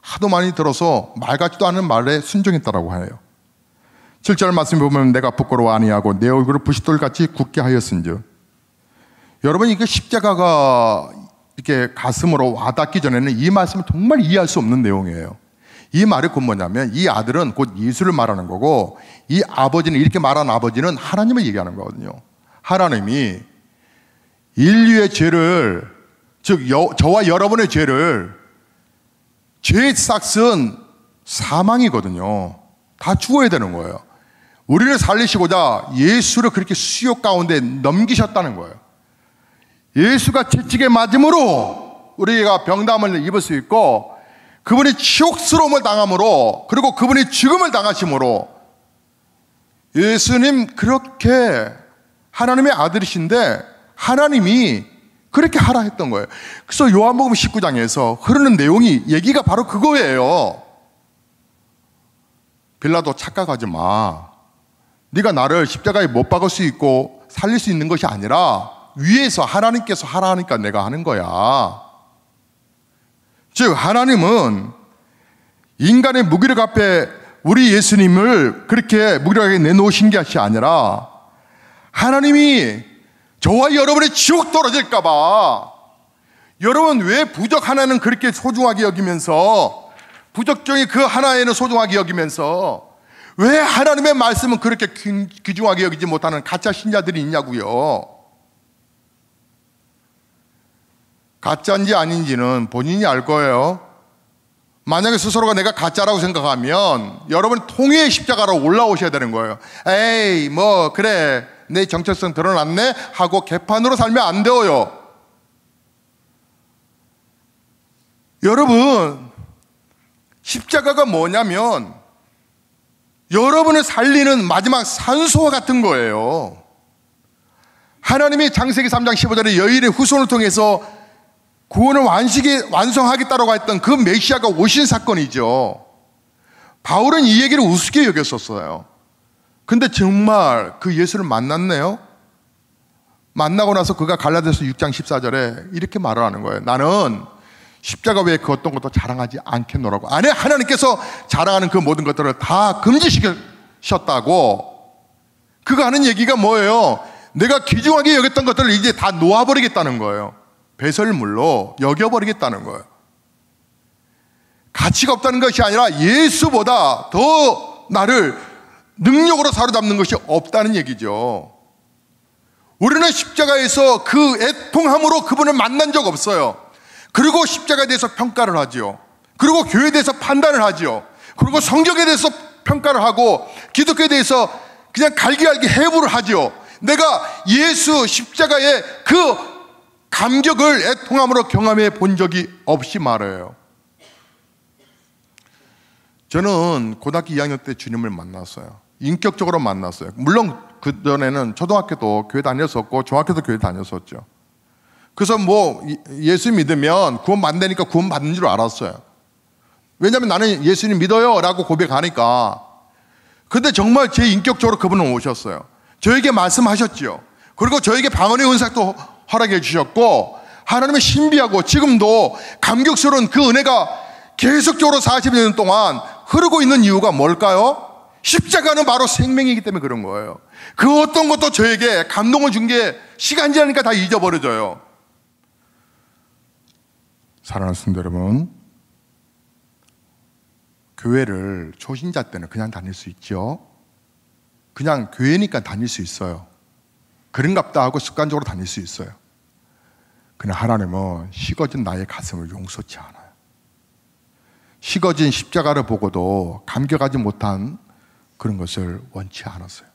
하도 많이 들어서 말 같지도 않은 말에 순종했다라고 해요. 7절 말씀에 보면 내가 부끄러워 아니하고 내 얼굴을 부싯돌같이 굳게 하였은즉. 여러분, 이게 십자가가 이렇게 가슴으로 와닿기 전에는 이 말씀을 정말 이해할 수 없는 내용이에요. 이 말이 곧 뭐냐면 이 아들은 곧 예수를 말하는 거고, 이 아버지는, 이렇게 말한 아버지는 하나님을 얘기하는 거거든요. 하나님이 인류의 죄를, 즉 저와 여러분의 죄를, 죄의 싹은 사망이거든요. 다 죽어야 되는 거예요. 우리를 살리시고자 예수를 그렇게 수욕 가운데 넘기셨다는 거예요. 예수가 채찍에 맞음으로 우리가 병담을 입을 수 있고, 그분이 치욕스러움을 당함으로, 그리고 그분이 죽음을 당하심으로, 예수님 그렇게 하나님의 아들이신데 하나님이 그렇게 하라 했던 거예요. 그래서 요한복음 19장에서 흐르는 내용이, 얘기가 바로 그거예요. 빌라도 착각하지 마. 네가 나를 십자가에 못 박을 수 있고 살릴 수 있는 것이 아니라 위에서 하나님께서 하라 하니까 내가 하는 거야. 즉 하나님은 인간의 무기력 앞에 우리 예수님을 그렇게 무기력하게 내놓으신 것이 아니라, 하나님이 저와 여러분의 지옥 떨어질까 봐, 여러분 왜 부적 하나는 그렇게 소중하게 여기면서, 부적 중에 그 하나에는 소중하게 여기면서 왜 하나님의 말씀은 그렇게 귀중하게 여기지 못하는 가짜 신자들이 있냐고요. 가짜인지 아닌지는 본인이 알 거예요. 만약에 스스로가 내가 가짜라고 생각하면 여러분 통일의 십자가로 올라오셔야 되는 거예요. 에이 뭐 그래 내 정체성 드러났네 하고 개판으로 살면 안 돼요. 여러분, 십자가가 뭐냐면 여러분을 살리는 마지막 산소와 같은 거예요. 하나님이 창세기 3장 15절에 여인의 후손을 통해서 구원을 완성하겠다라고 했던 그 메시아가 오신 사건이죠. 바울은 이 얘기를 우습게 여겼었어요. 근데 정말 그 예수를 만났네요. 만나고 나서 그가 갈라디아서 6장 14절에 이렇게 말을 하는 거예요. 나는 십자가 외에 그 어떤 것도 자랑하지 않겠노라고. 안에 하나님께서 자랑하는 그 모든 것들을 다 금지시켰다고. 그가 하는 얘기가 뭐예요? 내가 귀중하게 여겼던 것들을 이제 다 놓아버리겠다는 거예요. 배설물로 여겨버리겠다는 거예요. 가치가 없다는 것이 아니라 예수보다 더 나를 능력으로 사로잡는 것이 없다는 얘기죠. 우리는 십자가에서 그 애통함으로 그분을 만난 적 없어요. 그리고 십자가에 대해서 평가를 하지요. 그리고 교회에 대해서 판단을 하지요. 그리고 성경에 대해서 평가를 하고 기독교에 대해서 그냥 갈기갈기 해부를 하지요. 내가 예수 십자가의 그 감격을 애통함으로 경험해 본 적이 없이 말해요. 저는 고등학교 2학년 때 주님을 만났어요. 인격적으로 만났어요. 물론 그전에는 초등학교도 교회 다녔었고 중학교도 교회 다녔었죠. 그래서 뭐 예수 믿으면 구원 받는다니까 구원 받는 줄 알았어요. 왜냐하면 나는 예수님 믿어요 라고 고백하니까. 근데 정말 제 인격적으로 그분은 오셨어요. 저에게 말씀하셨지요. 그리고 저에게 방언의 은사도 허락해 주셨고, 하나님의 신비하고 지금도 감격스러운 그 은혜가 계속적으로 40년 동안 흐르고 있는 이유가 뭘까요? 십자가는 바로 생명이기 때문에 그런 거예요. 그 어떤 것도 저에게 감동을 준 게 시간 지나니까 다 잊어버려져요. 사랑하는 성도 여러분, 교회를 초신자 때는 그냥 다닐 수 있죠. 그냥 교회니까 다닐 수 있어요. 그런갑다 하고 습관적으로 다닐 수 있어요. 그러나 하나님은 식어진 나의 가슴을 용서치 않아요. 식어진 십자가를 보고도 감격하지 못한 그런 것을 원치 않았어요.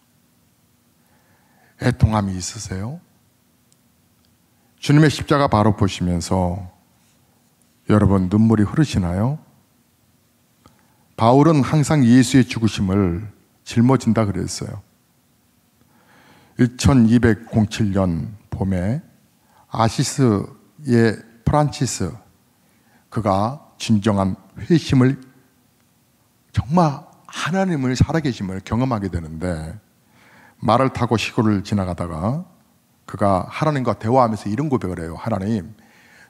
애통함이 있으세요? 주님의 십자가 바로 보시면서 여러분 눈물이 흐르시나요? 바울은 항상 예수의 죽으심을 짊어진다 그랬어요. 1207년 봄에 아시스의 프란치스, 그가 진정한 회심을, 정말 하나님을 살아계심을 경험하게 되는데, 말을 타고 시골을 지나가다가 그가 하나님과 대화하면서 이런 고백을 해요. 하나님,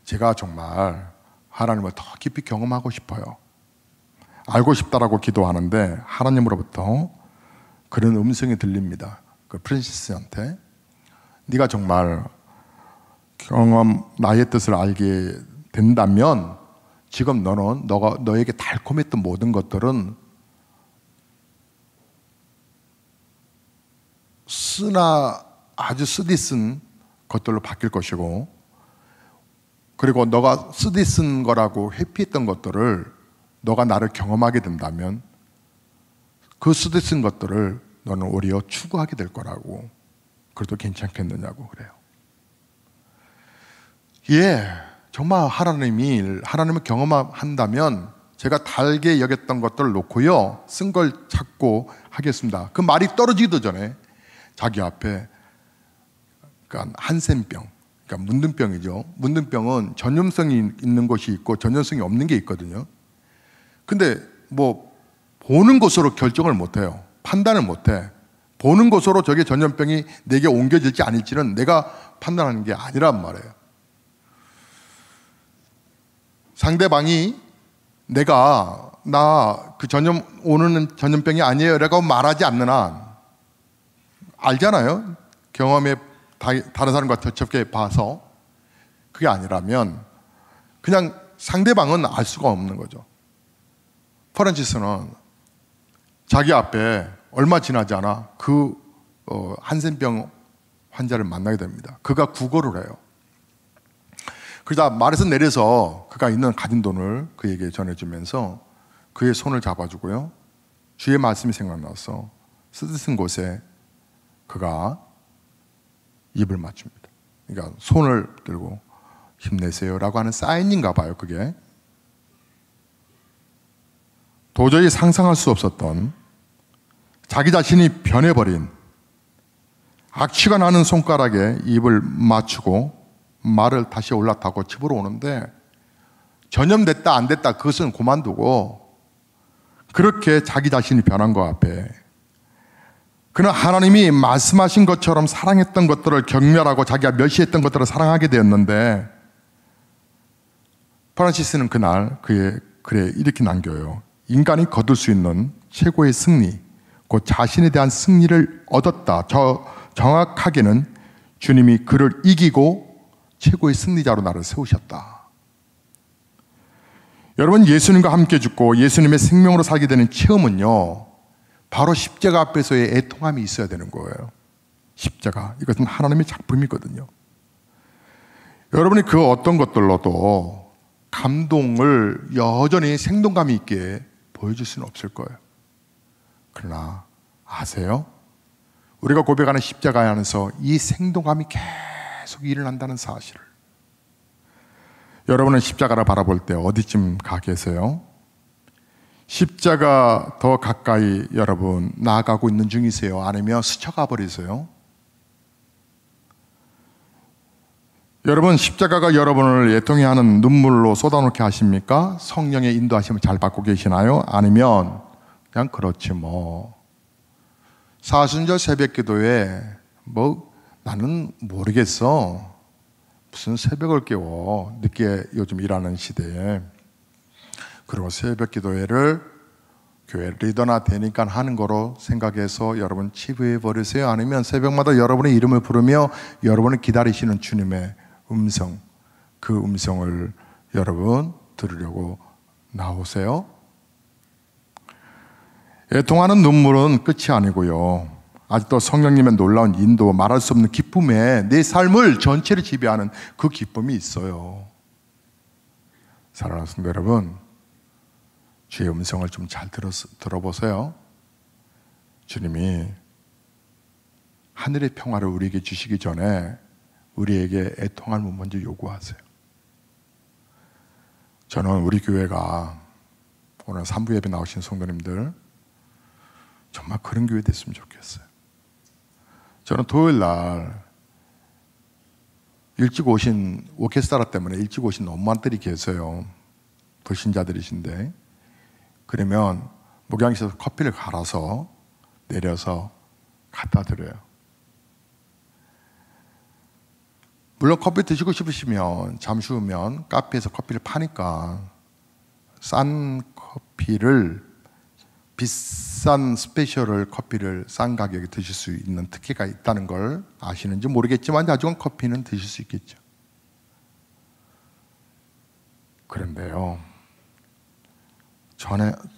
제가 정말 하나님을 더 깊이 경험하고 싶어요. 알고 싶다라고 기도하는데 하나님으로부터 그런 음성이 들립니다. 그 프린세스한테 네가 정말 나의 뜻을 알게 된다면 지금 너에게 달콤했던 모든 것들은 아주 쓰디쓴 것들로 바뀔 것이고, 그리고 너가 쓰디쓴 거라고 회피했던 것들을 너가 나를 경험하게 된다면 그 쓰디쓴 것들을 너는 오히려 추구하게 될 거라고. 그래도 괜찮겠느냐고 그래요. 예, 정말 하나님을 경험한다면 제가 달게 여겼던 것들을 놓고요, 쓴 걸 찾고 하겠습니다. 그 말이 떨어지기도 전에 자기 앞에 그러니까 한센병, 그러니까 문둥병이죠. 문둥병은 전염성이 있는 것이 있고 전염성이 없는 게 있거든요. 근데 뭐 보는 것으로 결정을 못해요. 판단을 못해. 보는 것으로 저게 전염병이 내게 옮겨질지 아닐지는 내가 판단하는 게 아니란 말이에요. 상대방이 내가 나 그 오는 전염병이 아니에요 라고 말하지 않는 한 알잖아요. 경험에 다른 사람과 접촉해 봐서. 그게 아니라면 그냥 상대방은 알 수가 없는 거죠. 프란치스는 자기 앞에 얼마 지나지 않아 그 한센병 환자를 만나게 됩니다. 그가 구걸을 해요. 그러다 말에서 내려서 그가 가진 돈을 그에게 전해주면서 그의 손을 잡아주고요, 주의 말씀이 생각나서 쓰디쓴 곳에 그가 입을 맞춥니다. 그러니까 손을 들고 힘내세요 라고 하는 사인인가 봐요. 그게 도저히 상상할 수 없었던 자기 자신이 변해버린 악취가 나는 손가락에 입을 맞추고 말을 다시 올라타고 집으로 오는데, 전염됐다 안 됐다 그것은 그만두고 그렇게 자기 자신이 변한 것 앞에 그는 하나님이 말씀하신 것처럼 사랑했던 것들을 경멸하고 자기가 멸시했던 것들을 사랑하게 되었는데, 프란시스는 그날 글에 이렇게 남겨요. 인간이 거둘 수 있는 최고의 승리, 곧 자신에 대한 승리를 얻었다. 정확하게는 주님이 그를 이기고 최고의 승리자로 나를 세우셨다. 여러분, 예수님과 함께 죽고 예수님의 생명으로 살게 되는 체험은요, 바로 십자가 앞에서의 애통함이 있어야 되는 거예요. 십자가, 이것은 하나님의 작품이거든요. 여러분이 그 어떤 것들로도 감동을 여전히 생동감 있게 보여줄 수는 없을 거예요. 그러나 아세요? 우리가 고백하는 십자가 안에서 이 생동감이 계속 일어난다는 사실을. 여러분은 십자가를 바라볼 때 어디쯤 가 계세요? 십자가 더 가까이 여러분 나아가고 있는 중이세요? 아니면 스쳐가 버리세요? 여러분, 십자가가 여러분을 애통해 하는 눈물로 쏟아놓게 하십니까? 성령의 인도하심을 잘 받고 계시나요? 아니면 그냥 그렇지 뭐 사순절 새벽 기도에 나는 모르겠어, 무슨 새벽을 깨워, 늦게 요즘 일하는 시대에. 그리고 새벽 기도회를 교회 리더나 되니까 하는 거로 생각해서 여러분 치부해 버리세요? 아니면 새벽마다 여러분의 이름을 부르며 여러분을 기다리시는 주님의 음성, 그 음성을 여러분 들으려고 나오세요? 애통하는 눈물은 끝이 아니고요, 아직도 성령님의 놀라운 인도, 말할 수 없는 기쁨에 내 삶을 전체를 지배하는 그 기쁨이 있어요. 사랑하는 성도 여러분, 주의 음성을 좀 잘 들어보세요. 주님이 하늘의 평화를 우리에게 주시기 전에 우리에게 애통함을 먼저 요구하세요. 저는 우리 교회가 오늘 3부 예배 나오신 성도님들 정말 그런 교회 됐으면 좋겠어요. 저는 토요일 날 일찍 오신 오케스트라 때문에 일찍 오신 엄마들이 계세요. 불신자들이신데, 그러면 목양실에서 커피를 갈아서 내려서 갖다 드려요. 물론 커피 드시고 싶으시면 잠시 후면 카페에서 커피를 파니까 싼 커피를, 비싼 스페셜 커피를 싼 가격에 드실 수 있는 특혜가 있다는 걸 아시는지 모르겠지만 나중엔 커피는 드실 수 있겠죠. 그런데요,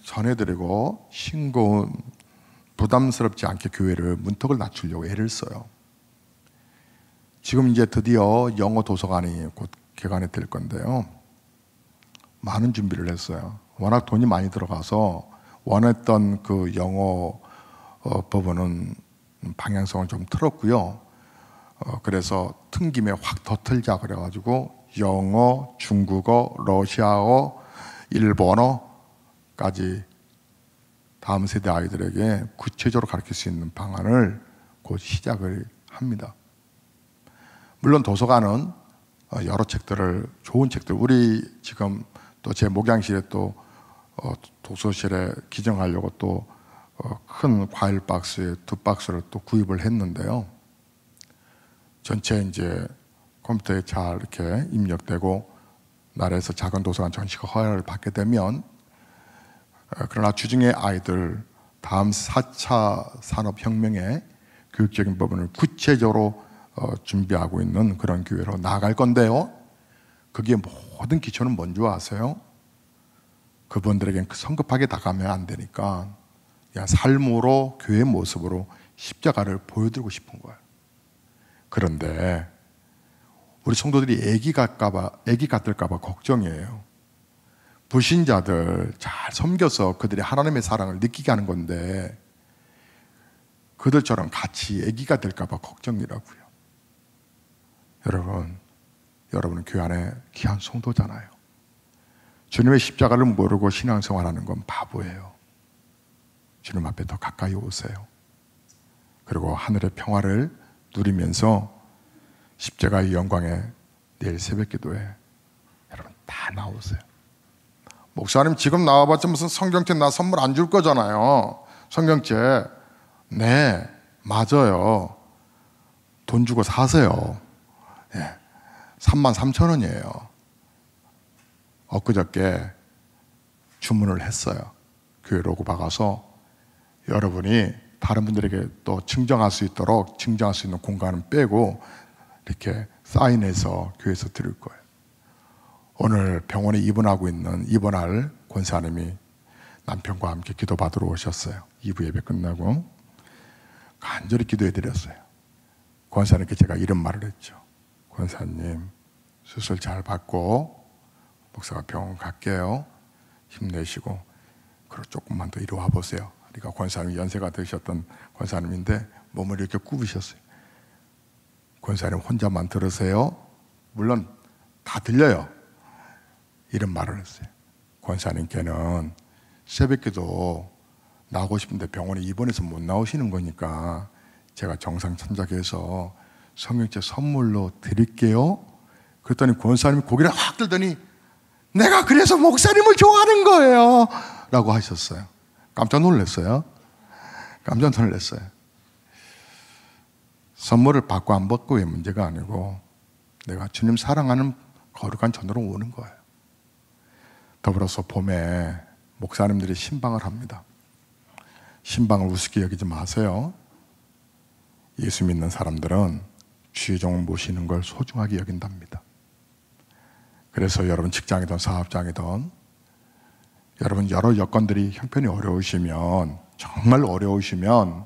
전해드리고 싱거운 부담스럽지 않게 교회를 문턱을 낮추려고 애를 써요. 지금 이제 드디어 영어 도서관이 곧 개관이 될 건데요, 많은 준비를 했어요. 워낙 돈이 많이 들어가서 원했던 그 영어 부분은 방향성을 좀 틀었고요. 그래서 튼 김에 확 더 틀자 그래가지고 영어, 중국어, 러시아어, 일본어까지 다음 세대 아이들에게 구체적으로 가르칠 수 있는 방안을 곧 시작을 합니다. 물론 도서관은 여러 책들을, 좋은 책들, 우리 지금 또 제 목양실에 또 독서실에 기증하려고 또 큰 과일 박스에 2박스를 또 구입을 했는데요, 전체 이제 컴퓨터에 잘 이렇게 입력되고 나라에서 작은 도서관 전시가 허가를 받게 되면, 그러나 주중에 아이들 다음 4차 산업혁명의 교육적인 부분을 구체적으로 준비하고 있는 그런 교회로 나아갈 건데요, 그게 모든 기초는 뭔지 아세요? 그분들에겐 성급하게 다가가면 안 되니까 그냥 삶으로, 교회의 모습으로 십자가를 보여드리고 싶은 거예요. 그런데 우리 성도들이 애기 같을까 봐 걱정이에요. 불신자들 잘 섬겨서 그들이 하나님의 사랑을 느끼게 하는 건데 그들처럼 같이 애기가 될까 봐 걱정이라고요. 여러분은 교회 안에 귀한 성도잖아요. 주님의 십자가를 모르고 신앙생활하는 건 바보예요. 주님 앞에 더 가까이 오세요. 그리고 하늘의 평화를 누리면서 십자가의 영광에 내일 새벽기도에 여러분 다 나오세요. 목사님 지금 나와봤자 무슨 성경책 나 선물 안 줄 거잖아요. 성경책. 네, 맞아요. 돈 주고 사세요. 네, 33,000원이에요. 엊그저께 주문을 했어요. 교회로 오고 박아서 여러분이 다른 분들에게 또 증정할 수 있도록, 증정할 수 있는 공간은 빼고 이렇게 사인해서 교회에서 드릴 거예요. 오늘 병원에 입원할 권사님이 남편과 함께 기도받으러 오셨어요. 2부 예배 끝나고 간절히 기도해 드렸어요. 권사님께 제가 이런 말을 했죠. 권사님, 수술 잘 받고 목사가 병원 갈게요. 힘내시고 그리고 조금만 더 이리 와보세요. 그러니까 권사님이 연세가 드셨던 권사님인데 몸을 이렇게 굽으셨어요. 권사님 혼자만 들으세요. 물론 다 들려요. 이런 말을 했어요. 권사님께는 새벽기도 나오고 싶은데 병원에 입원해서 못 나오시는 거니까 제가 정상 참작해서 성경책 선물로 드릴게요. 그랬더니 권사님이 고개를 확 들더니 내가 그래서 목사님을 좋아하는 거예요 라고 하셨어요. 깜짝 놀랐어요. 깜짝 놀랐어요. 선물을 받고 안 받고의 문제가 아니고 내가 주님 사랑하는 거룩한 전으로 오는 거예요. 더불어서 봄에 목사님들이 신방을 합니다. 신방을 우습게 여기지 마세요. 예수 믿는 사람들은 주의 종을 모시는 걸 소중하게 여긴답니다. 그래서 여러분 직장이든 사업장이든 여러분 여러 여건들이 형편이 어려우시면, 정말 어려우시면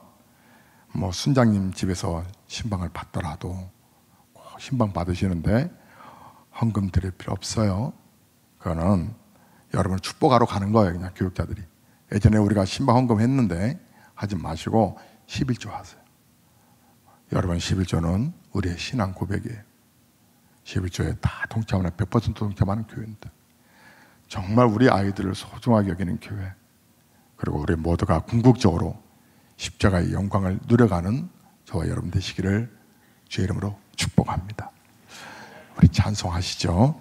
뭐 순장님 집에서 신방을 받더라도 꼭 신방 받으시는데 헌금 드릴 필요 없어요. 그거는 여러분을 축복하러 가는 거예요. 그냥 교육자들이. 예전에 우리가 신방 헌금 했는데 하지 마시고 11조 하세요. 여러분 11조는 우리의 신앙 고백이에요. 11조에 다 동참하는 100% 동참하는 교회인데 정말 우리 아이들을 소중하게 여기는 교회, 그리고 우리 모두가 궁극적으로 십자가의 영광을 누려가는 저와 여러분 되시기를 주의 이름으로 축복합니다. 우리 찬송하시죠.